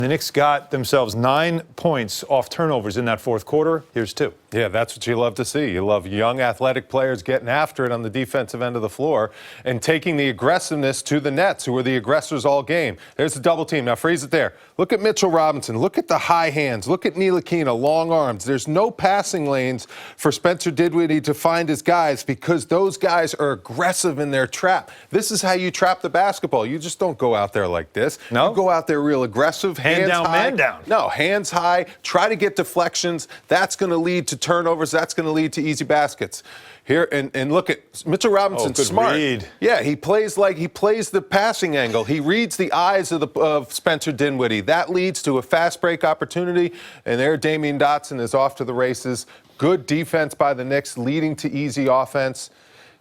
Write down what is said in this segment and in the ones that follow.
The Knicks got themselves 9 points off turnovers in that fourth quarter. Here's 2. Yeah, that's what you love to see. You love young athletic players getting after it on the defensive end of the floor and taking the aggressiveness to the Nets, who were the aggressors all game. There's a double team. Now freeze it there. Look at Mitchell Robinson. Look at the high hands. Look at Ntilikina, long arms. There's no passing lanes for Spencer Dinwiddie to find his guys because those guys are aggressive in their trap. This is how you trap the basketball. You just don't go out there like this. No. You go out there real aggressive. Hand down, high. man down. No, hands high. Try to get deflections. That's going to lead to turnovers. That's going to lead to easy baskets. Here and look at Mitchell Robinson. Good Smart. read. Yeah, he plays the passing angle. He reads the eyes of Spencer Dinwiddie. That leads to a fast break opportunity. And there, Damian Dotson is off to the races. Good defense by the Knicks, leading to easy offense.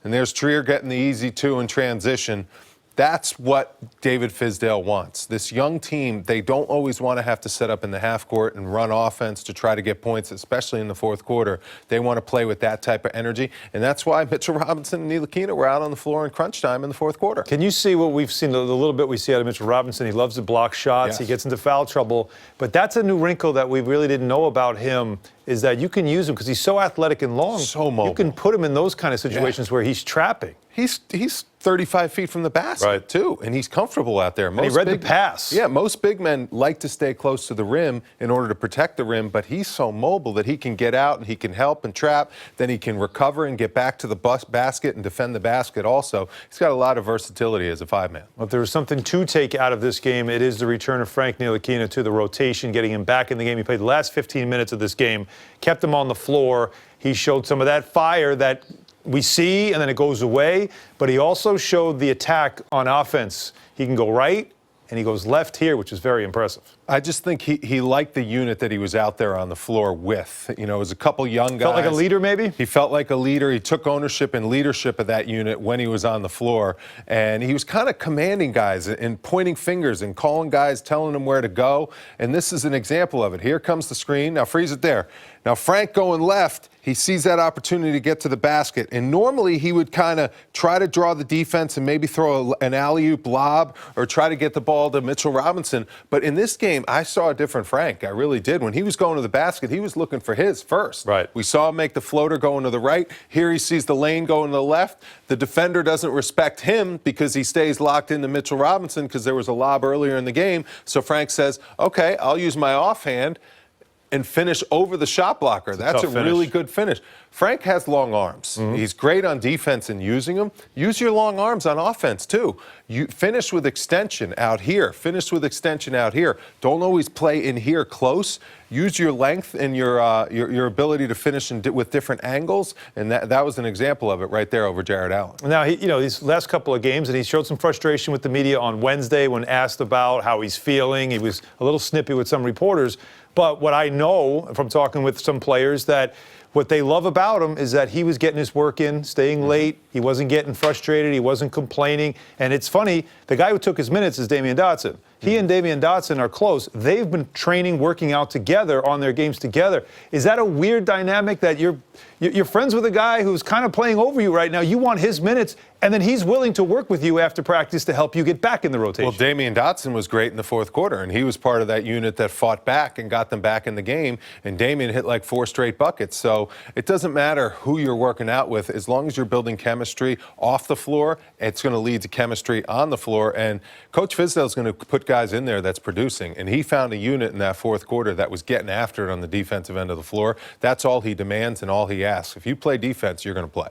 And there's Trier getting the easy 2 in transition. That's what David Fizdale wants. This young team, they don't always want to have to set up in the half court and run offense to try to get points, especially in the fourth quarter. They want to play with that type of energy, and that's why Mitchell Robinson and Ntilikina were out on the floor in crunch time in the fourth quarter. Can you see what we've seen, the little bit we see out of Mitchell Robinson? He loves to block shots. Yes. He gets into foul trouble. But that's a new wrinkle that we really didn't know about him, is that you can use him because he's so athletic and long. So mobile. You can put him in those kind of situations where he's trapping. He's 35 feet from the basket, too, and he's comfortable out there. And he read the pass. Yeah, most big men like to stay close to the rim in order to protect the rim, but he's so mobile that he can get out and he can help and trap. Then he can recover and get back to the basket and defend the basket also. He's got a lot of versatility as a 5-man. Well, if there was something to take out of this game, it is the return of Frank Ntilkina to the rotation, getting him back in the game. He played the last 15 minutes of this game, kept him on the floor. He showed some of that fire that we see, and then it goes away. But he also showed the attack on offense. He can go right, and he goes left here, which is very impressive. I just think he liked the unit that he was out there on the floor with. You know, it was a couple young guys. Felt like a leader, maybe? He felt like a leader. He took ownership and leadership of that unit when he was on the floor. And he was kind of commanding guys and pointing fingers and calling guys, telling them where to go. And this is an example of it. Here comes the screen. Now freeze it there. Now Frank going left, he sees that opportunity to get to the basket. And normally he would kind of try to draw the defense and maybe throw an alley-oop lob or try to get the ball to Mitchell Robinson. But in this game, I saw a different Frank. I really did. When he was going to the basket, he was looking for his first. Right. We saw him make the floater going to the right. Here he sees the lane going to the left. The defender doesn't respect him because he stays locked into Mitchell Robinson because there was a lob earlier in the game. So Frank says, okay, I'll use my offhand and finish over the shot blocker. That's a really good finish. Frank has long arms. He's great on defense and using them. Use your long arms on offense, too. You finish with extension out here. Finish with extension out here. Don't always play in here close. Use your length and your ability to finish with different angles, and that was an example of it right there over Jared Allen. Now, these last couple of games, and he showed some frustration with the media on Wednesday when asked about how he's feeling. He was a little snippy with some reporters. But what I know from talking with some players, that what they love about him is that he was getting his work in, staying late. He wasn't getting frustrated. He wasn't complaining. And it's funny, the guy who took his minutes is Damian Dotson. He and Damian Dotson are close. They've been training, working out together on their games together. Is that a weird dynamic that you're friends with a guy who's kind of playing over you right now? You want his minutes, and then he's willing to work with you after practice to help you get back in the rotation. Well, Damian Dotson was great in the fourth quarter, and he was part of that unit that fought back and got them back in the game. And Damian hit like 4 straight buckets. So it doesn't matter who you're working out with. As long as you're building chemistry off the floor, it's going to lead to chemistry on the floor. And Coach Fizdale is going to put guys in there that's producing. And he found a unit in that fourth quarter that was getting after it on the defensive end of the floor. That's all he demands and all he asks. If you play defense, you're going to play.